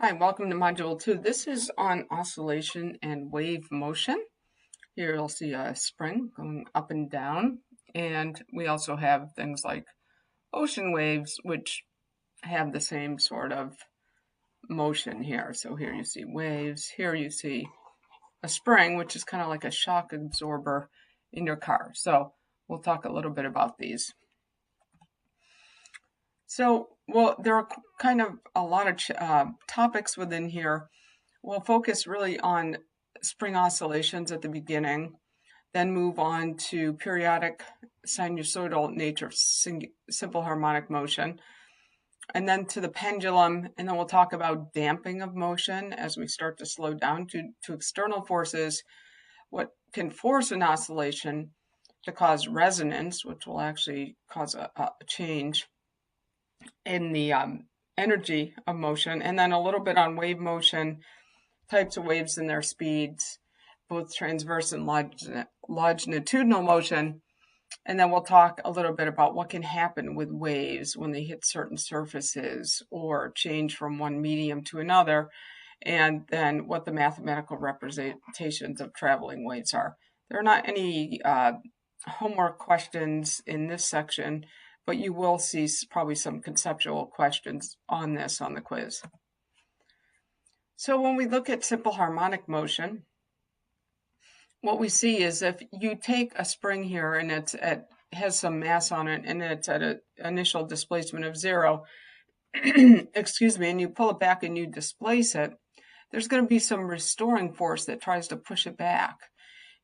Hi, welcome to Module 2. This is on oscillation and wave motion. Here you'll see a spring going up and down, and we also have things like ocean waves, which have the same sort of motion here. So here you see waves, here you see a spring, which is kind of like a shock absorber in your car. So we'll talk a little bit about these. So, there are kind of a lot of topics within here. We'll focus really on spring oscillations at the beginning, then move on to periodic sinusoidal nature of simple harmonic motion, and then to the pendulum, and then we'll talk about damping of motion as we start to slow down to external forces, what can force an oscillation to cause resonance, which will actually cause a change in the energy of motion, and then a little bit on wave motion, types of waves and their speeds, both transverse and longitudinal motion. And then we'll talk a little bit about what can happen with waves when they hit certain surfaces or change from one medium to another, and then what the mathematical representations of traveling waves are. There are not any homework questions in this section, but you will see probably some conceptual questions on this on the quiz. So when we look at simple harmonic motion, what we see is if you take a spring here and has some mass on it and it's at an initial displacement of 0, excuse me, and you pull it back and you displace it, there's going to be some restoring force that tries to push it back.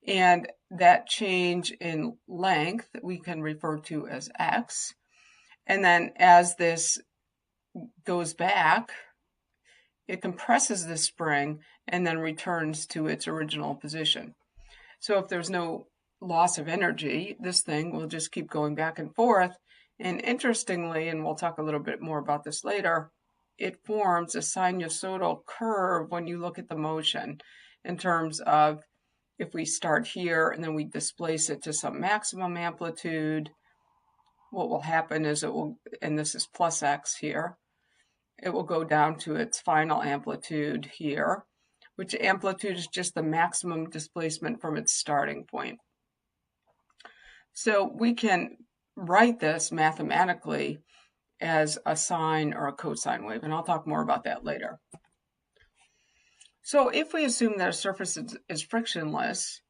And that change in length we can refer to as x. And then as this goes back, it compresses the spring and then returns to its original position. So if there's no loss of energy, this thing will just keep going back and forth. And interestingly, and we'll talk a little bit more about this later, it forms a sinusoidal curve when you look at the motion in terms of if we start here and then we displace it to some maximum amplitude, what will happen is it will, and this is plus x here, it will go down to its final amplitude here, which amplitude is just the maximum displacement from its starting point. So we can write this mathematically as a sine or a cosine wave, and I'll talk more about that later. So if we assume that a surface is frictionless,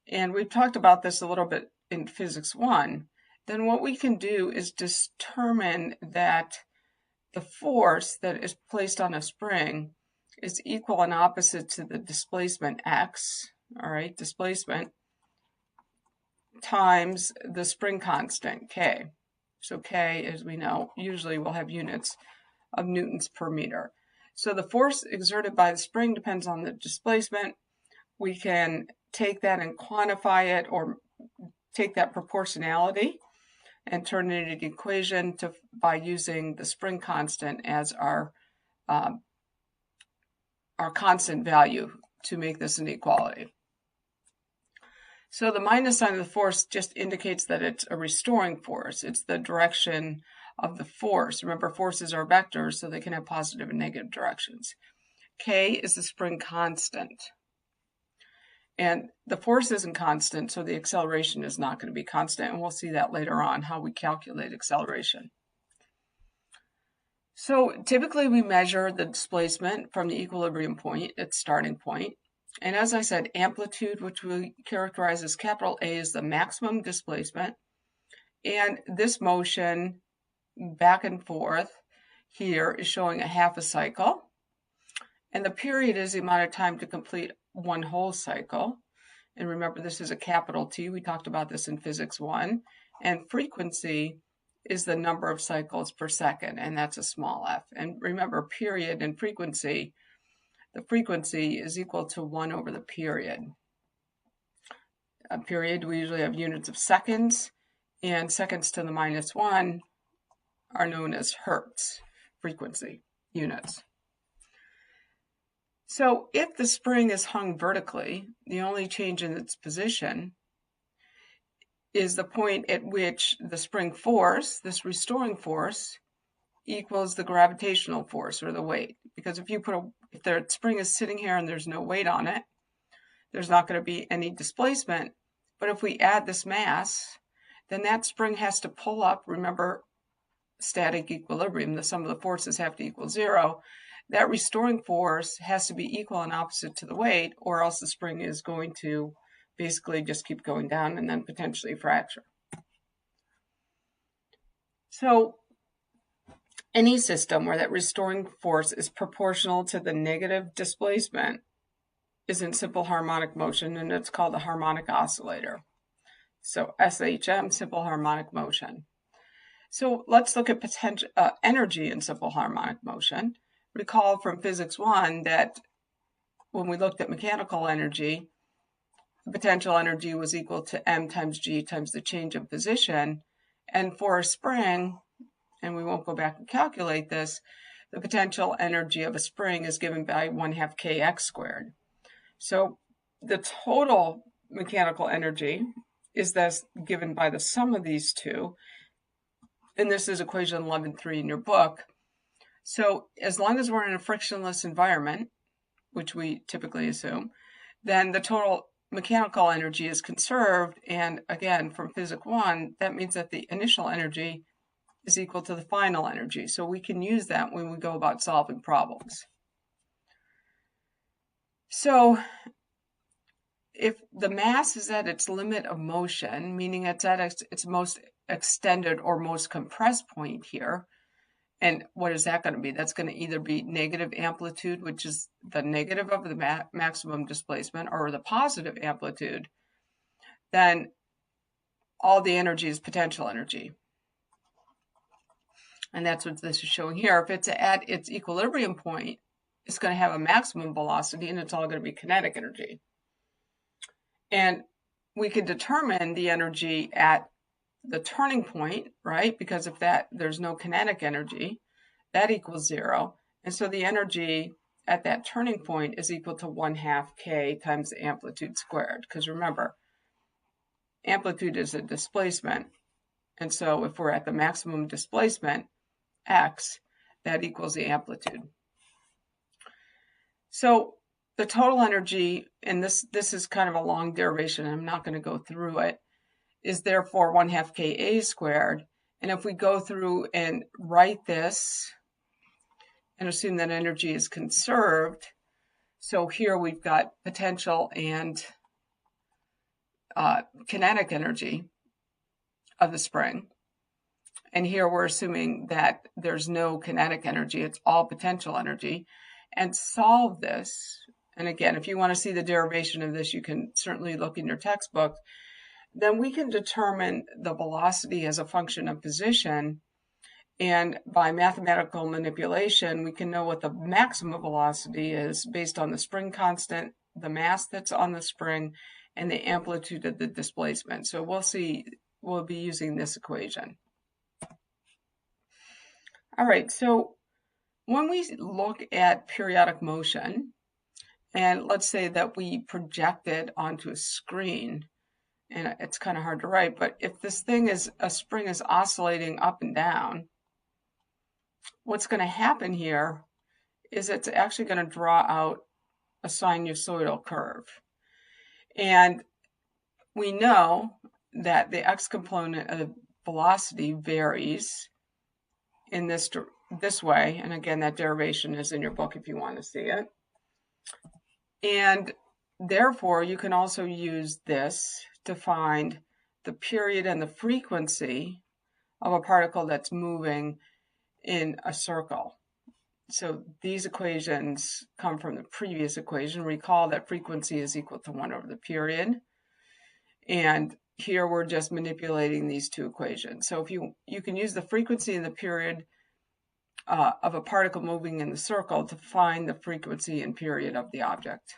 and we've talked about this a little bit in Physics 1, then what we can do is determine that the force that is placed on a spring is equal and opposite to the displacement x, all right, displacement, times the spring constant, k. So k, as we know, usually will have units of newtons per meter. So the force exerted by the spring depends on the displacement. We can take that and quantify it, or take that proportionality and turn it into an equation by using the spring constant as our constant value to make this an equality. So the minus sign of the force just indicates that it's a restoring force. It's the direction of the force. Remember, forces are vectors, so they can have positive and negative directions. K is the spring constant. And the force isn't constant, so the acceleration is not going to be constant, and we'll see that later on, how we calculate acceleration. So typically we measure the displacement from the equilibrium point, its starting point. And as I said, amplitude, which we characterize as capital A, is the maximum displacement. And this motion back and forth here is showing a half a cycle. And the period is the amount of time to complete one whole cycle. And remember, this is a capital T. We talked about this in Physics 1. And frequency is the number of cycles per second, and that's a small f. And remember, period and frequency, the frequency is equal to 1 over the period. A period, we usually have units of seconds, and seconds to the minus 1 are known as hertz, frequency units. So if the spring is hung vertically, the only change in its position is the point at which the spring force, this restoring force, equals the gravitational force or the weight. because if the spring is sitting here and there's no weight on it, there's not going to be any displacement. But if we add this mass, then that spring has to pull up. Remember, static equilibrium, the sum of the forces have to equal 0. That restoring force has to be equal and opposite to the weight, or else the spring is going to basically just keep going down and then potentially fracture. So any system where that restoring force is proportional to the negative displacement is in simple harmonic motion, and it's called a harmonic oscillator. So SHM, simple harmonic motion. So let's look at potential energy in simple harmonic motion. Recall from Physics 1 that when we looked at mechanical energy, the potential energy was equal to m times g times the change of position. And for a spring, and we won't go back and calculate this, the potential energy of a spring is given by 1/2 kx squared. So the total mechanical energy is thus given by the sum of these two. And this is equation 11.3 in your book. So as long as we're in a frictionless environment, which we typically assume, then the total mechanical energy is conserved. And again, from Physics 1, that means that the initial energy is equal to the final energy. So we can use that when we go about solving problems. So if the mass is at its limit of motion, meaning it's at its most extended or most compressed point here, and what is that going to be? That's going to either be negative amplitude, which is the negative of the maximum displacement, or the positive amplitude, then all the energy is potential energy. And that's what this is showing here. If it's at its equilibrium point, it's going to have a maximum velocity, and it's all going to be kinetic energy. And we can determine the energy at the turning point, right? Because if there's no kinetic energy, that equals 0. And so the energy at that turning point is equal to 1/2 k times the amplitude squared. Because remember, amplitude is a displacement. And so if we're at the maximum displacement, x, that equals the amplitude. So the total energy, and this is kind of a long derivation, I'm not going to go through it, is therefore 1/2 ka squared. And if we go through and write this and assume that energy is conserved, so here we've got potential and kinetic energy of the spring. And here we're assuming that there's no kinetic energy, it's all potential energy. And solve this, and again, if you want to see the derivation of this, you can certainly look in your textbook. Then we can determine the velocity as a function of position. And by mathematical manipulation, we can know what the maximum velocity is based on the spring constant, the mass that's on the spring, and the amplitude of the displacement. So we'll be using this equation. All right, so when we look at periodic motion, and let's say that we project it onto a screen, and it's kind of hard to write, but if this thing is, a spring is oscillating up and down, what's going to happen here is it's actually going to draw out a sinusoidal curve. And we know that the x component of velocity varies in this way. And again, that derivation is in your book if you want to see it. And therefore, you can also use this to find the period and the frequency of a particle that's moving in a circle. So these equations come from the previous equation. Recall that frequency is equal to 1 over the period. And here we're just manipulating these two equations. So if you can use the frequency and the period of a particle moving in the circle to find the frequency and period of the object.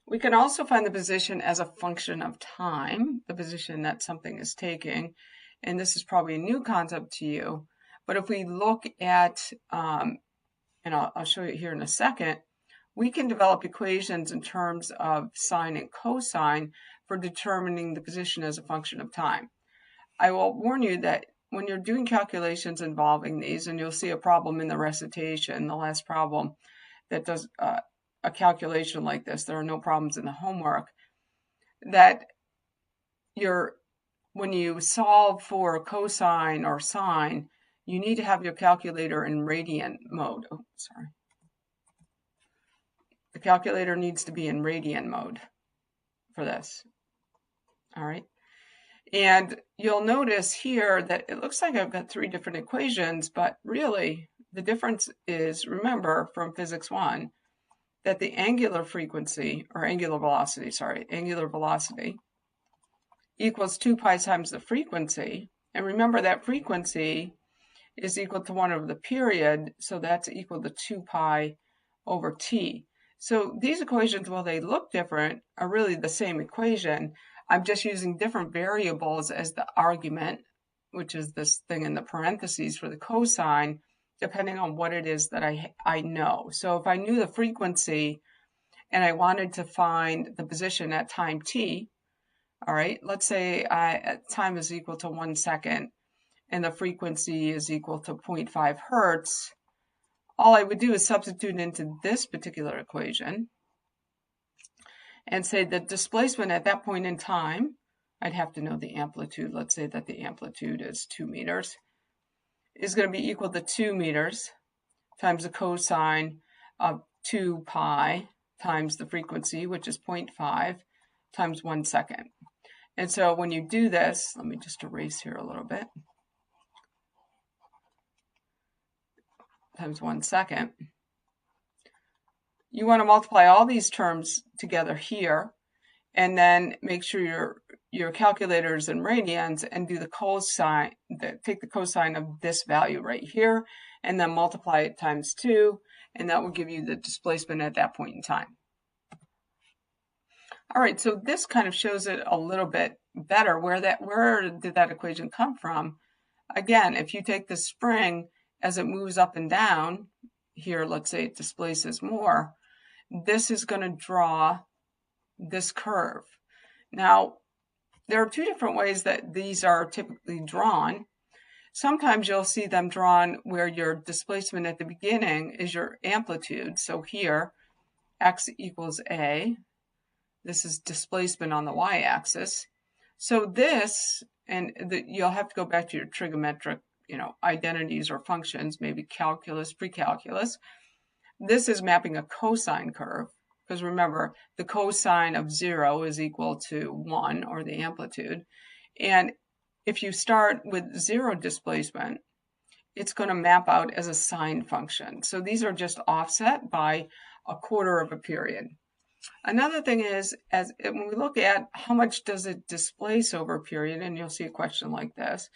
We can also find the position as a function of time, the position that something is taking. And this is probably a new concept to you. But if we look at, and I'll show you here in a second, we can develop equations in terms of sine and cosine for determining the position as a function of time. I will warn you that when you're doing calculations involving these, and you'll see a problem in the recitation, the last problem that does a calculation like this, there are no problems in the homework, that when you solve for cosine or sine, you need to have your calculator in radian mode. Oh, sorry. The calculator needs to be in radian mode for this. All right. And you'll notice here that it looks like I've got 3 different equations, but really the difference is, remember from physics 1, that the angular frequency, or angular velocity equals 2 pi times the frequency. And remember that frequency is equal to 1 over the period, so that's equal to 2 pi over t. So these equations, while they look different, are really the same equation. I'm just using different variables as the argument, which is this thing in the parentheses for the cosine, depending on what it is that I know. So if I knew the frequency and I wanted to find the position at time t, all right, let's say time is equal to 1 second and the frequency is equal to 0.5 hertz, all I would do is substitute into this particular equation and say the displacement at that point in time, I'd have to know the amplitude. Let's say that the amplitude is 2 meters, is going to be equal to 2 meters times the cosine of 2 pi times the frequency, which is 0.5, times 1 second. And so when you do this, let me just erase here a little bit, times 1 second, you want to multiply all these terms together here, and then make sure your calculator is in radians, and do the cosine, take the cosine of this value right here, and then multiply it times 2, and that will give you the displacement at that point in time. All right, so this kind of shows it a little bit better. Where did that equation come from? Again, if you take the spring as it moves up and down, here, let's say it displaces more, this is going to draw this curve. Now, there are 2 different ways that these are typically drawn. Sometimes you'll see them drawn where your displacement at the beginning is your amplitude. So here, x equals a. This is displacement on the y-axis. So this, you'll have to go back to your trigonometric, identities or functions, maybe calculus, pre-calculus. This is mapping a cosine curve, because remember, the cosine of 0 is equal to 1, or the amplitude. And if you start with 0 displacement, it's going to map out as a sine function. So these are just offset by 1/4 of a period. Another thing is, when we look at how much does it displace over a period, and you'll see a question like this,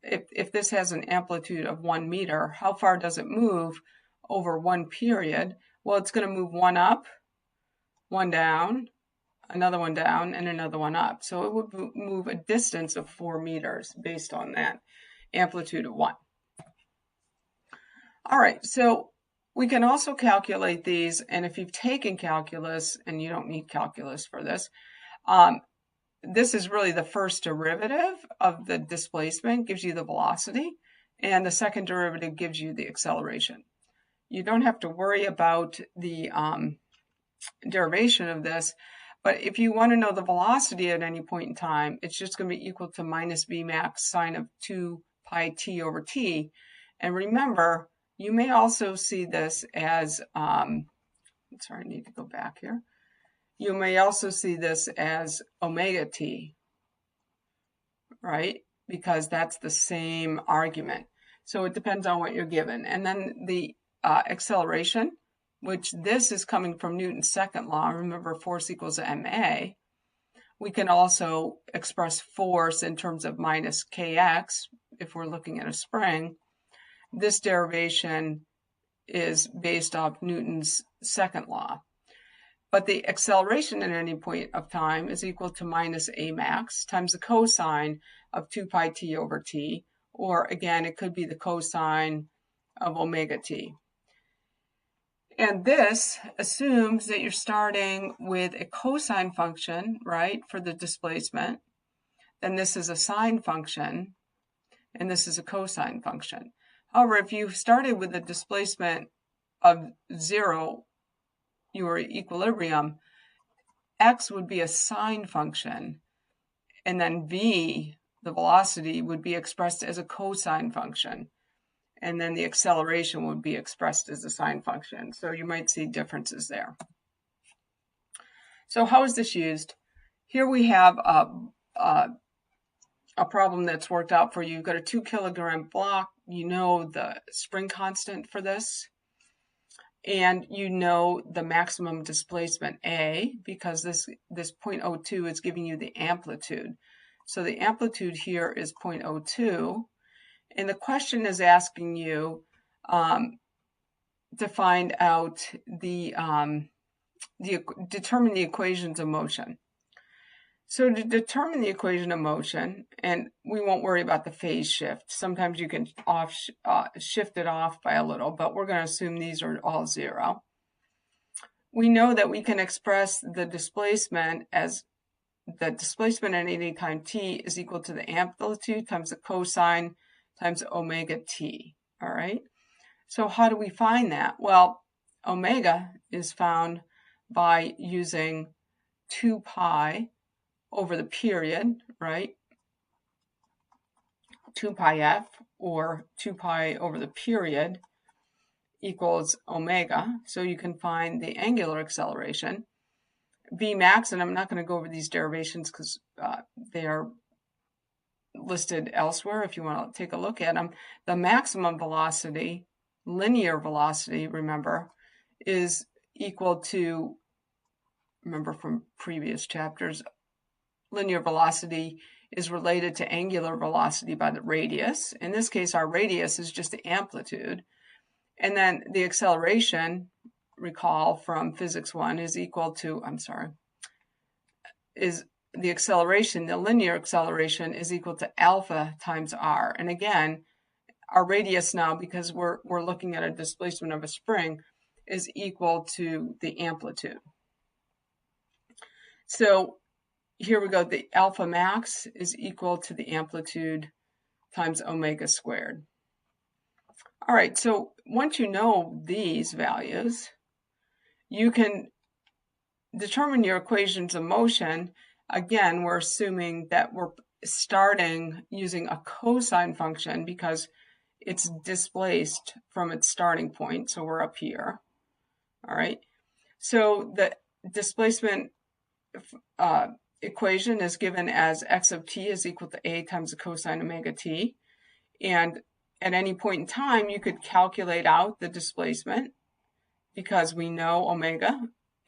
if this has an amplitude of 1 meter, how far does it move over 1 period? Well, it's going to move 1 up, 1 down, another 1 down, and another 1 up. So it would move a distance of 4 meters based on that amplitude of 1. All right, so we can also calculate these, and if you've taken calculus, and you don't need calculus for this, this is really the first derivative of the displacement, gives you the velocity, and the second derivative gives you the acceleration. You don't have to worry about the derivation of this, but if you want to know the velocity at any point in time, it's just going to be equal to minus v max sine of 2 pi t over t. And remember, you may also see this as, sorry, I need to go back here. You may also see this as omega t, right? Because that's the same argument. So it depends on what you're given. And then the acceleration, which this is coming from Newton's second law. Remember, force equals ma. We can also express force in terms of minus kx if we're looking at a spring. This derivation is based off Newton's second law. But the acceleration at any point of time is equal to minus a max times the cosine of 2 pi t over t, or again, it could be the cosine of omega t. And this assumes that you're starting with a cosine function, right, for the displacement. Then this is a sine function. and this is a cosine function. However, if you started with a displacement of 0, you were at equilibrium, x would be a sine function, and then v, the velocity, would be expressed as a cosine function, and then the acceleration would be expressed as a sine function. So you might see differences there. So how is this used? Here we have a problem that's worked out for you. You've got a 2 kilogram block. You know the spring constant for this, and you know the maximum displacement A, because this 0.02 is giving you the amplitude. So the amplitude here is 0.02, and the question is asking you to find out determine the equations of motion. So to determine the equation of motion, and we won't worry about the phase shift. Sometimes you can shift it off by a little, but we're going to assume these are all 0. We know that we can express the displacement as the displacement at any time t is equal to the amplitude times the cosine times omega t. All right. So how do we find that? Well, omega is found by using 2 pi over the period, right? 2 pi f, or 2 pi over the period, equals omega. So you can find the angular acceleration. V max, and I'm not going to go over these derivations because they are listed elsewhere if you want to take a look at them. The maximum velocity, linear velocity, remember, is equal to, remember from previous chapters, linear velocity is related to angular velocity by the radius. In this case, our radius is just the amplitude. And then the acceleration, recall from physics 1, is equal to, is the acceleration, the linear acceleration is equal to alpha times r. And again, our radius now, because we're looking at a displacement of a spring, is equal to the amplitude. So here we go, the alpha max is equal to the amplitude times omega squared. All right, so once you know these values, you can determine your equations of motion. Again, we're assuming that we're starting using a cosine function because it's displaced from its starting point, so we're up here. All right, so the displacement equation is given as x of t is equal to a times the cosine omega t. And at any point in time, you could calculate out the displacement because we know omega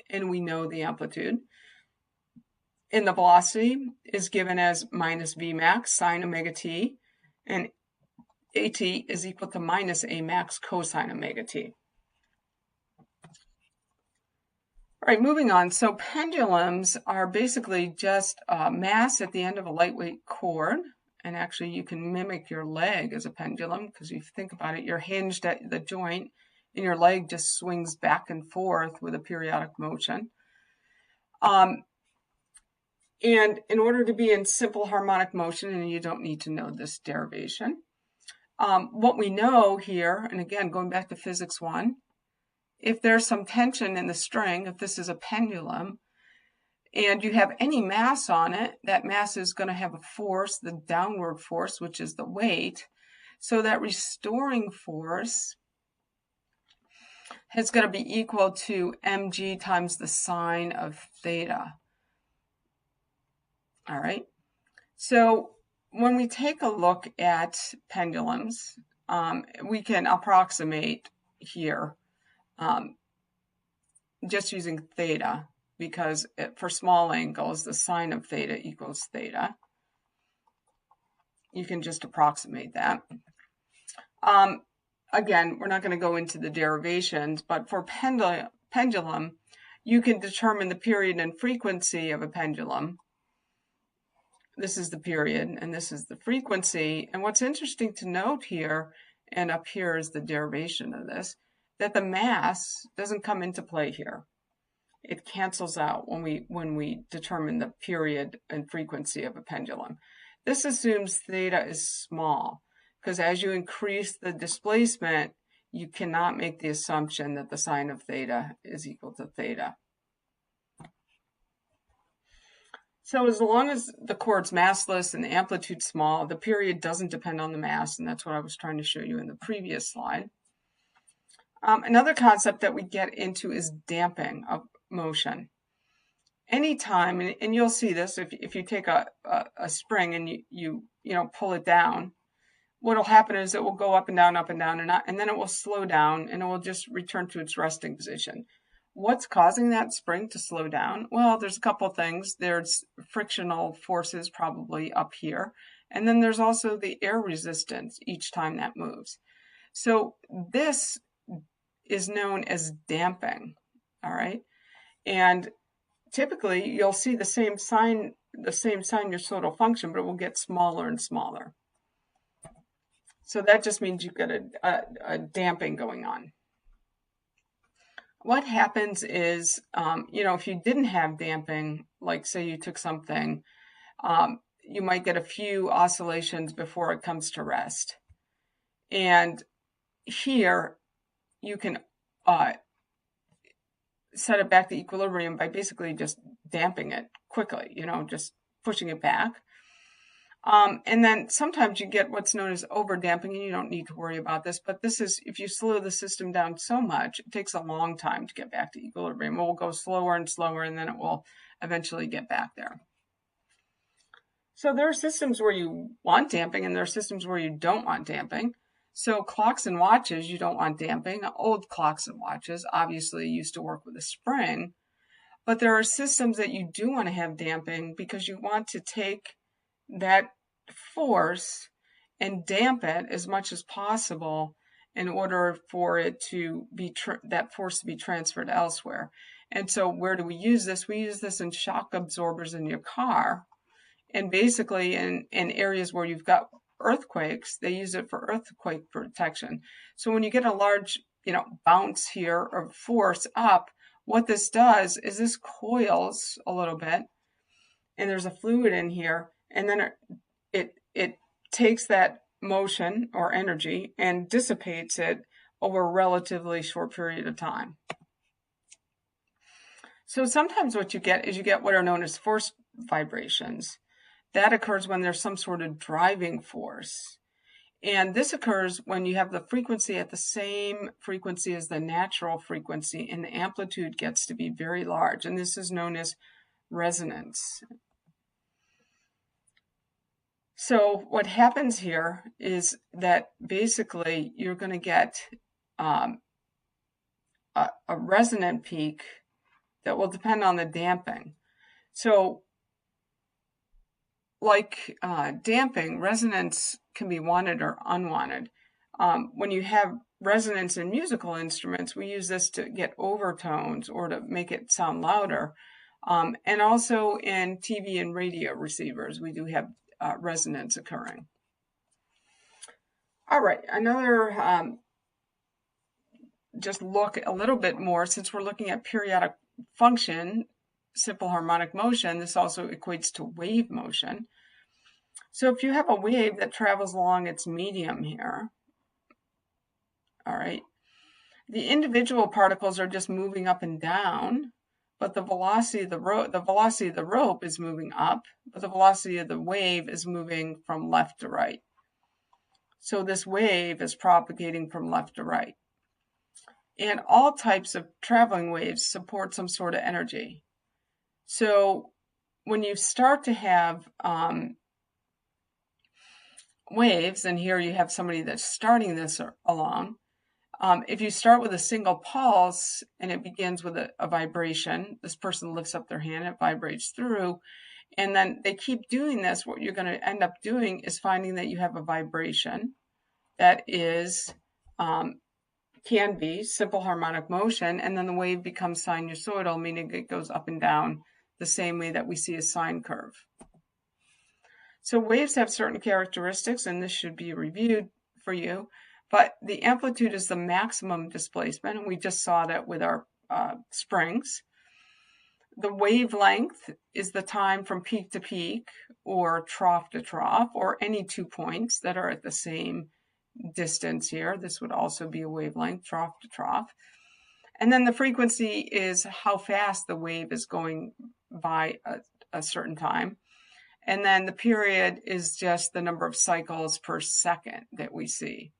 and we know the amplitude. And the velocity is given as minus v max sine omega t, and at is equal to minus a max cosine omega t. All right, moving on. So pendulums are basically just mass at the end of a lightweight cord. And actually, you can mimic your leg as a pendulum because if you think about it, you're hinged at the joint and your leg just swings back and forth with a periodic motion. And in order to be in simple harmonic motion, and you don't need to know this derivation, what we know here, and again, going back to physics 1, if there's some tension in the string, if this is a pendulum, and you have any mass on it, that mass is going to have a force, the downward force, which is the weight. So that restoring force is going to be equal to mg times the sine of theta. All right. So when we take a look at pendulums, we can approximate here just using theta, because for small angles, the sine of theta equals theta. You can just approximate that. Again, we're not going to go into the derivations, but for pendulum, you can determine the period and frequency of a pendulum. This is the period, and this is the frequency. And what's interesting to note here, and up here is the derivation of this, that the mass doesn't come into play here. It cancels out when we determine the period and frequency of a pendulum. This assumes theta is small. because as you increase the displacement, you cannot make the assumption that the sine of theta is equal to theta. So as long as the chord's massless and the amplitude small, the period doesn't depend on the mass, and that's what I was trying to show you in the previous slide. Another concept that we get into is damping of motion. Anytime, and you'll see this if you take a spring and you pull it down, what'll happen is it will go up and down, and then it will slow down and it will just return to its resting position. What's causing that spring to slow down? Well, there's a couple things. There's frictional forces probably up here, and then there's also the air resistance each time that moves. So this is known as damping, all right? And typically you'll see the same sinusoidal function, but it will get smaller and smaller. So that just means you've got a damping going on. What happens is, if you didn't have damping, like say you took something, you might get a few oscillations before it comes to rest. And here you can set it back to equilibrium by basically just damping it quickly, just pushing it back. And then sometimes you get what's known as over-damping, and you don't need to worry about this, but this is, if you slow the system down so much, it takes a long time to get back to equilibrium. It will go slower and slower, and then it will eventually get back there. So there are systems where you want damping, and there are systems where you don't want damping. So clocks and watches, you don't want damping. Old clocks and watches obviously used to work with a spring, but there are systems that you do want to have damping because you want to take that force and damp it as much as possible in order for it to be that force to be transferred elsewhere. And so where do we use this? We use this in shock absorbers in your car, and basically in areas where you've got earthquakes, they use it for earthquake protection. So when you get a large, bounce here of force up, what this does is this coils a little bit, and there's a fluid in here, and then it takes that motion or energy and dissipates it over a relatively short period of time. So sometimes what you get is what are known as force vibrations. That occurs when there's some sort of driving force. And this occurs when you have the frequency at the same frequency as the natural frequency, and the amplitude gets to be very large. And this is known as resonance. So what happens here is that basically you're going to get a resonant peak that will depend on the damping. So like damping, resonance can be wanted or unwanted. When you have resonance in musical instruments, we use this to get overtones or to make it sound louder. And also in TV and radio receivers, we do have resonance occurring. All right, another, just look a little bit more, since we're looking at periodic function, simple harmonic motion, this also equates to wave motion. So if you have a wave that travels along its medium here, all right, the individual particles are just moving up and down, but the velocity of the rope is moving up, but the velocity of the wave is moving from left to right. So this wave is propagating from left to right. And all types of traveling waves support some sort of energy. So when you start to have waves, and here you have somebody that's starting this along, if you start with a single pulse and it begins with a vibration, this person lifts up their hand, it vibrates through, and then they keep doing this, what you're going to end up doing is finding that you have a vibration that is, can be simple harmonic motion, and then the wave becomes sinusoidal, meaning it goes up and down the same way that we see a sine curve. So waves have certain characteristics, and this should be reviewed for you. But the amplitude is the maximum displacement, and we just saw that with our springs. The wavelength is the time from peak to peak, or trough to trough, or any 2 points that are at the same distance here. This would also be a wavelength, trough to trough. And then the frequency is how fast the wave is going by a certain time. And then the period is just the number of cycles per second that we see.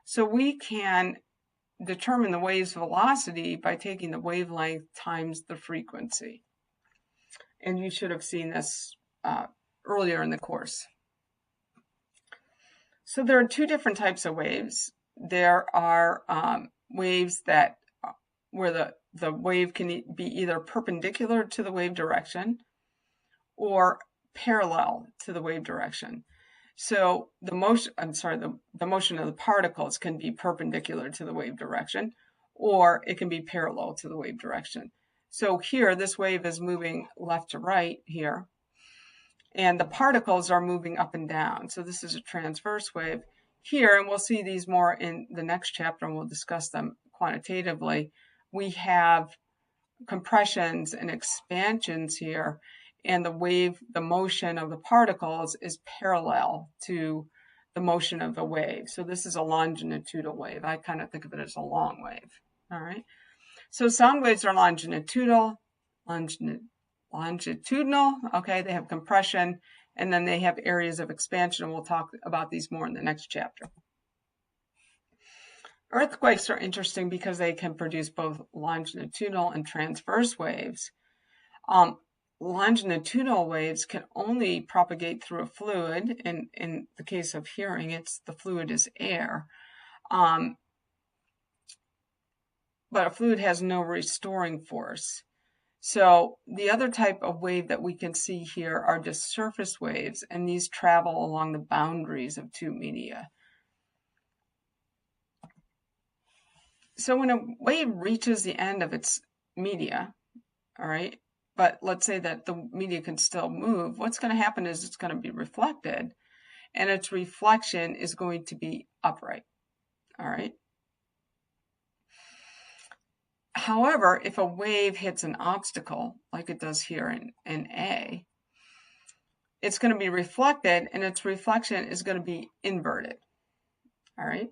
So we can determine the wave's velocity by taking the wavelength times the frequency. And you should have seen this earlier in the course. So there are two different types of waves. There are waves that where the wave can be either perpendicular to the wave direction or parallel to the wave direction. So the motion of the particles can be perpendicular to the wave direction, or it can be parallel to the wave direction. So here, this wave is moving left to right here, and the particles are moving up and down. So this is a transverse wave here, and we'll see these more in the next chapter, and we'll discuss them quantitatively. We have compressions and expansions here, and the motion of the particles is parallel to the motion of the wave. So this is a longitudinal wave. I kind of think of it as a long wave. All right. So sound waves are longitudinal. Okay, they have compression, and then they have areas of expansion. We'll talk about these more in the next chapter. Earthquakes are interesting because they can produce both longitudinal and transverse waves. Longitudinal waves can only propagate through a fluid. In the case of hearing, the fluid is air. But a fluid has no restoring force. So the other type of wave that we can see here are just surface waves, and these travel along the boundaries of two media. So when a wave reaches the end of its media, all right, but let's say that the media can still move, what's going to happen is it's going to be reflected, and its reflection is going to be upright, all right? However, if a wave hits an obstacle, like it does here in A, it's going to be reflected, and its reflection is going to be inverted, all right?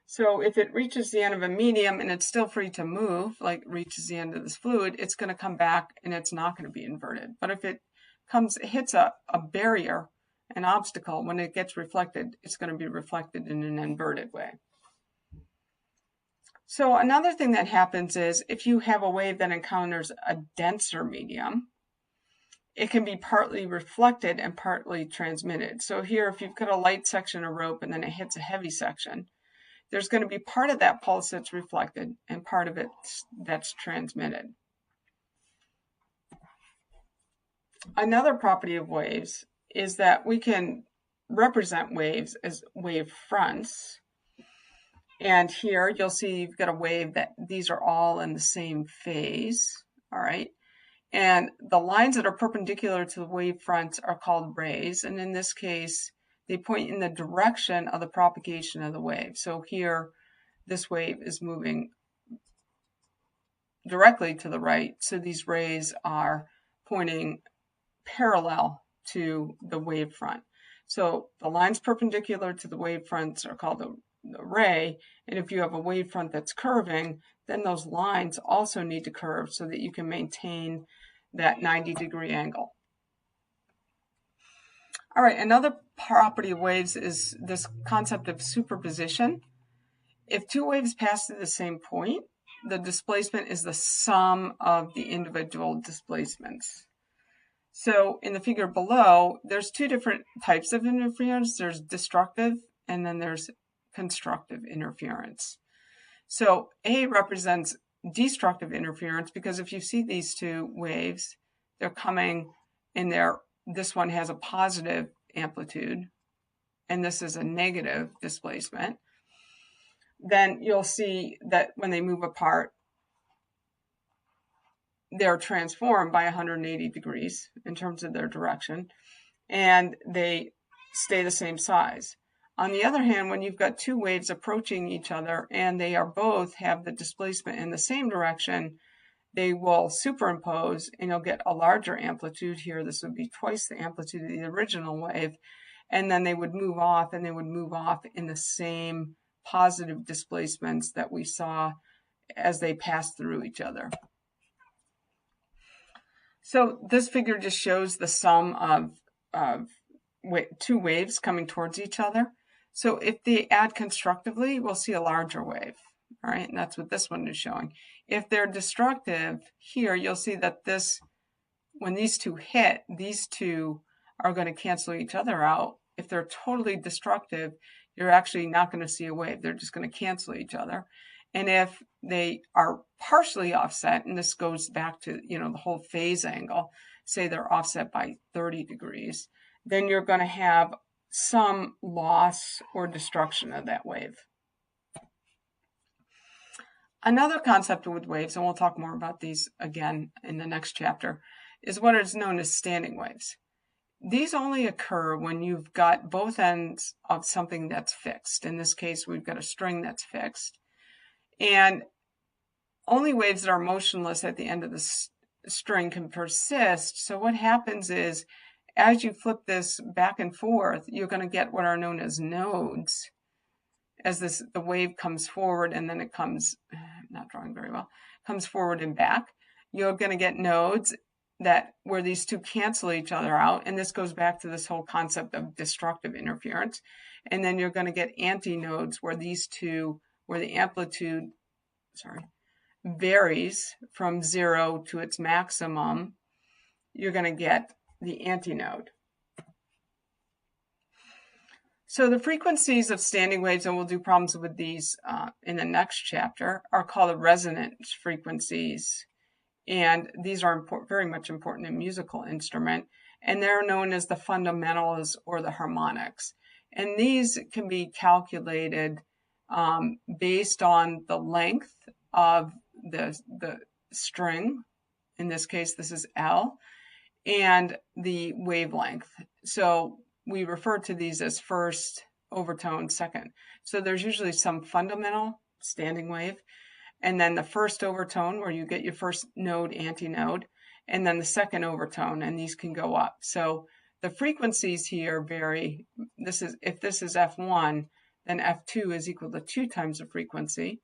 So if it reaches the end of a medium and it's still free to move, like reaches the end of this fluid, it's going to come back and it's not going to be inverted. But if it hits a barrier, an obstacle, when it gets reflected, it's going to be reflected in an inverted way. So another thing that happens is if you have a wave that encounters a denser medium, it can be partly reflected and partly transmitted. So here, if you've got a light section of rope and then it hits a heavy section, there's going to be part of that pulse that's reflected and part of it that's transmitted. Another property of waves is that we can represent waves as wave fronts. And here you'll see you've got a wave that these are all in the same phase, all right? And the lines that are perpendicular to the wave fronts are called rays. And in this case, they point in the direction of the propagation of the wave. So here, this wave is moving directly to the right. So these rays are pointing parallel to the wave front. So the lines perpendicular to the wave fronts are called the ray. And if you have a wave front that's curving, then those lines also need to curve so that you can maintain that 90-degree angle. All right, another property of waves is this concept of superposition. If two waves pass through the same point, the displacement is the sum of the individual displacements. So in the figure below, there's two different types of interference. There's destructive, and then there's constructive interference. So A represents destructive interference because if you see these two waves, they're coming in there. This one has a positive amplitude, and this is a negative displacement. Then you'll see that when they move apart, they're transformed by 180 degrees in terms of their direction, and they stay the same size. On the other hand, when you've got two waves approaching each other and they are both have the displacement in the same direction, they will superimpose and you'll get a larger amplitude here. This would be twice the amplitude of the original wave. And then they would move off, and they would move off in the same positive displacements that we saw as they passed through each other. So this figure just shows the sum of two waves coming towards each other. So if they add constructively, we'll see a larger wave. All right, and that's what this one is showing. If they're destructive here, you'll see that this, when these two hit, these two are going to cancel each other out. If they're totally destructive, you're actually not going to see a wave. They're just going to cancel each other. And if they are partially offset, and this goes back to, the whole phase angle, say they're offset by 30 degrees, then you're going to have some loss or destruction of that wave. Another concept with waves, and we'll talk more about these again in the next chapter, is what is known as standing waves. These only occur when you've got both ends of something that's fixed. In this case, we've got a string that's fixed. And only waves that are motionless at the end of the string can persist. So what happens is, as you flip this back and forth, you're going to get what are known as nodes. As the wave comes forward and then it comes, not drawing very well, comes forward and back, you're going to get nodes where these two cancel each other out. And this goes back to this whole concept of destructive interference. And then you're going to get antinodes where the amplitude, varies from 0 to its maximum. You're going to get the antinode. So the frequencies of standing waves, and we'll do problems with these in the next chapter, are called the resonance frequencies. And these are very much important in musical instrument. And they're known as the fundamentals or the harmonics. And these can be calculated based on the length of the string. In this case, this is L, and the wavelength. So we refer to these as first overtone, second. So there's usually some fundamental standing wave, and then the first overtone where you get your first node, antinode, and then the second overtone, and these can go up. So the frequencies here vary. If this is F1, then F2 is equal to 2 times the frequency.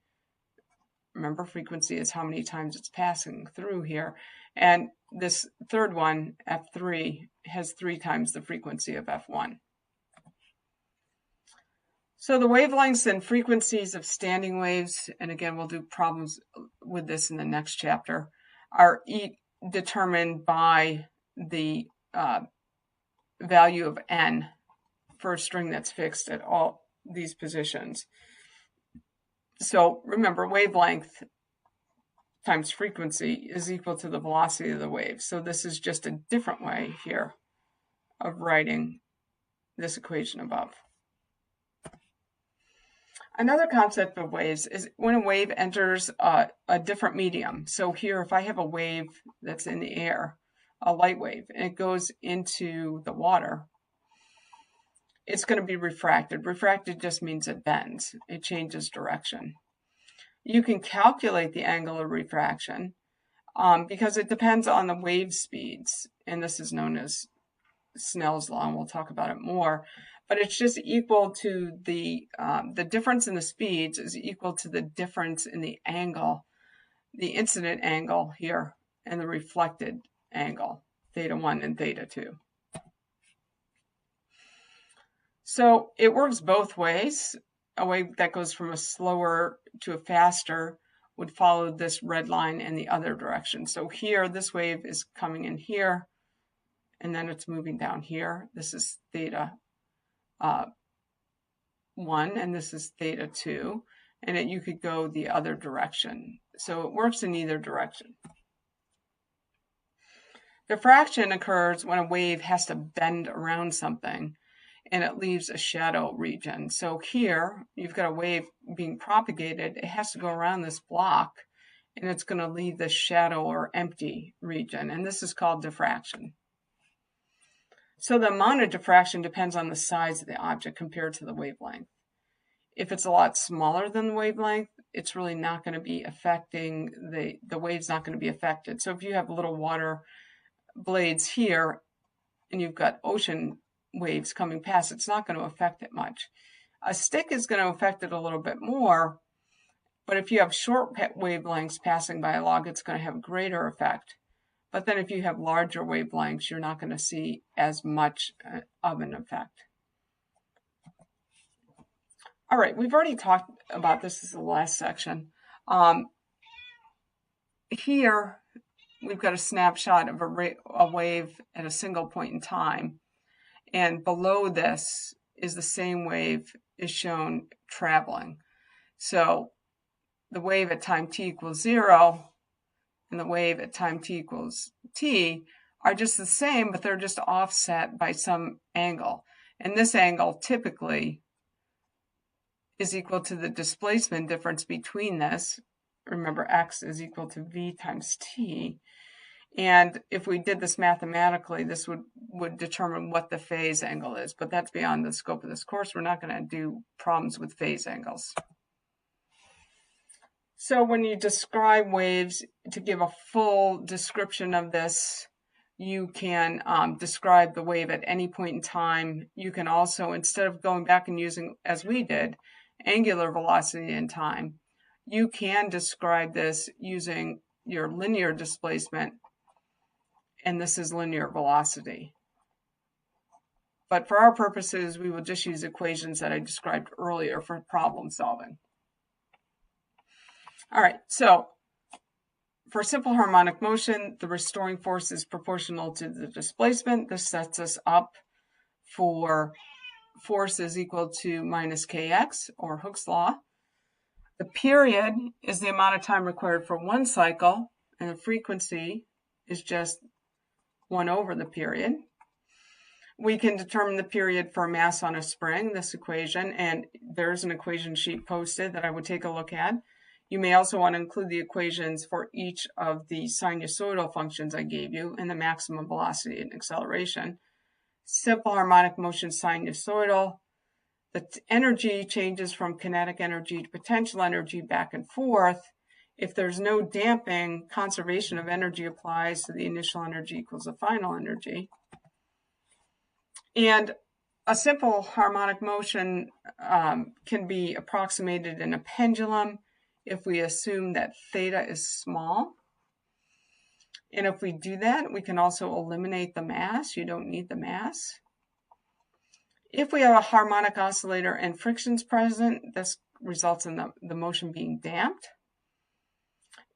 Remember, frequency is how many times it's passing through here. And this third one, F3, has 3 times the frequency of F1. So the wavelengths and frequencies of standing waves, and again, we'll do problems with this in the next chapter, are determined by the value of n for a string that's fixed at all these positions. So remember, wavelength times frequency is equal to the velocity of the wave. So this is just a different way here of writing this equation above. Another concept of waves is when a wave enters a different medium. So here, if I have a wave that's in the air, a light wave, and it goes into the water, it's going to be refracted. Refracted just means it bends. It changes direction. You can calculate the angle of refraction because it depends on the wave speeds, and this is known as Snell's law, and we'll talk about it more. But it's just equal to the difference in the speeds is equal to the difference in the angle, the incident angle here, and the reflected angle, theta 1 and theta 2. So it works both ways. A wave that goes from a slower to a faster would follow this red line in the other direction. So here, this wave is coming in here, and then it's moving down here. This is theta 1, and this is theta 2, and you could go the other direction. So it works in either direction. Diffraction occurs when a wave has to bend around something and it leaves a shadow region. So here, you've got a wave being propagated. It has to go around this block, and it's going to leave this shadow or empty region, and this is called diffraction. So the amount of diffraction depends on the size of the object compared to the wavelength. If it's a lot smaller than the wavelength, it's really not going to be affecting the wave's not going to be affected. So if you have little water blades here and you've got ocean waves coming past, it's not going to affect it much. A stick is going to affect it a little bit more, but if you have short wavelengths passing by a log, it's going to have a greater effect. But then if you have larger wavelengths, you're not going to see as much of an effect. All right, we've already talked about this. This is the last section. Here, we've got a snapshot of a wave at a single point in time. And below this is the same wave is shown traveling. So the wave at time t equals 0 and the wave at time t equals t are just the same, but they're just offset by some angle. And this angle typically is equal to the displacement difference between this. Remember, x is equal to v times t. And if we did this mathematically, this would determine what the phase angle is. But that's beyond the scope of this course. We're not going to do problems with phase angles. So when you describe waves, to give a full description of this, you can describe the wave at any point in time. You can also, instead of going back and using, as we did, angular velocity in time, you can describe this using your linear displacement, and this is linear velocity. But for our purposes, we will just use equations that I described earlier for problem solving. All right, so for simple harmonic motion, the restoring force is proportional to the displacement. This sets us up for force is equal to minus kx, or Hooke's law. The period is the amount of time required for one cycle, and the frequency is just 1 over the period. We can determine the period for mass on a spring, this equation, and there's an equation sheet posted that I would take a look at. You may also want to include the equations for each of the sinusoidal functions I gave you and the maximum velocity and acceleration. Simple harmonic motion sinusoidal, the energy changes from kinetic energy to potential energy back and forth. If there's no damping, conservation of energy applies, so the initial energy equals the final energy. And a simple harmonic motion can be approximated in a pendulum if we assume that theta is small. And if we do that, we can also eliminate the mass. You don't need the mass. If we have a harmonic oscillator and frictions present, this results in the motion being damped.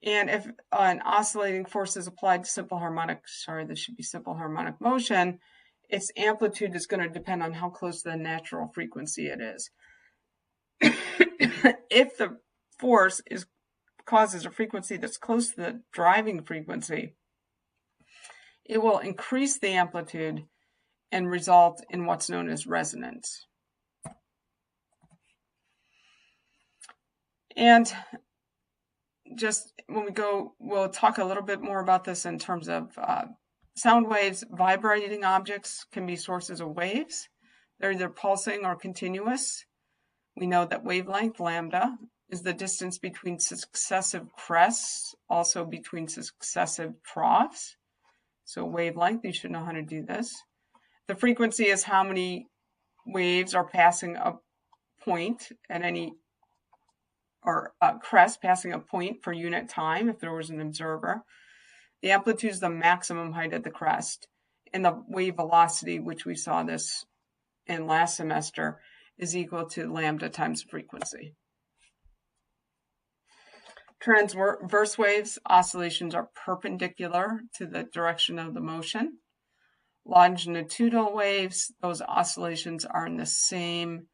And if an oscillating force is applied to simple harmonic motion, its amplitude is going to depend on how close to the natural frequency it is. If the force causes a frequency that's close to the driving frequency, it will increase the amplitude and result in what's known as resonance. And just when we go, we'll talk a little bit more about this in terms of sound waves. Vibrating objects can be sources of waves. They're either pulsing or continuous. We know that wavelength, lambda, is the distance between successive crests, also between successive troughs. So wavelength, you should know how to do this. The frequency is how many waves are passing a point at any, or a crest passing a point per unit time if there was an observer. The amplitude is the maximum height of the crest. And the wave velocity, which we saw this in last semester, is equal to lambda times frequency. Transverse waves, oscillations are perpendicular to the direction of the motion. Longitudinal waves, those oscillations are in the same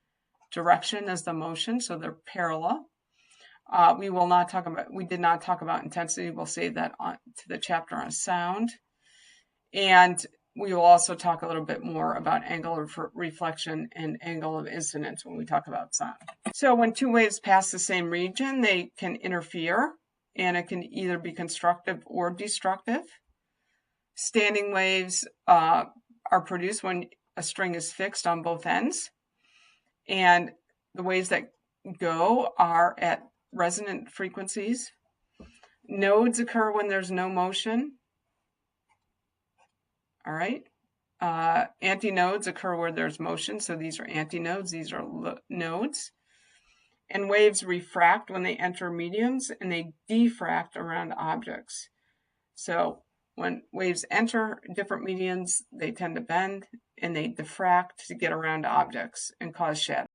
direction as the motion, so they're parallel. We did not talk about intensity. We'll save that to the chapter on sound. And we will also talk a little bit more about angle of reflection and angle of incidence when we talk about sound. So when two waves pass the same region, they can interfere, and it can either be constructive or destructive. Standing waves are produced when a string is fixed on both ends, and the waves that go are at resonant frequencies. Nodes occur when there's no motion. All right. Antinodes occur where there's motion. So these are antinodes. These are nodes. And waves refract when they enter mediums, and they diffract around objects. So when waves enter different mediums, they tend to bend, and they diffract to get around objects and cause shadow.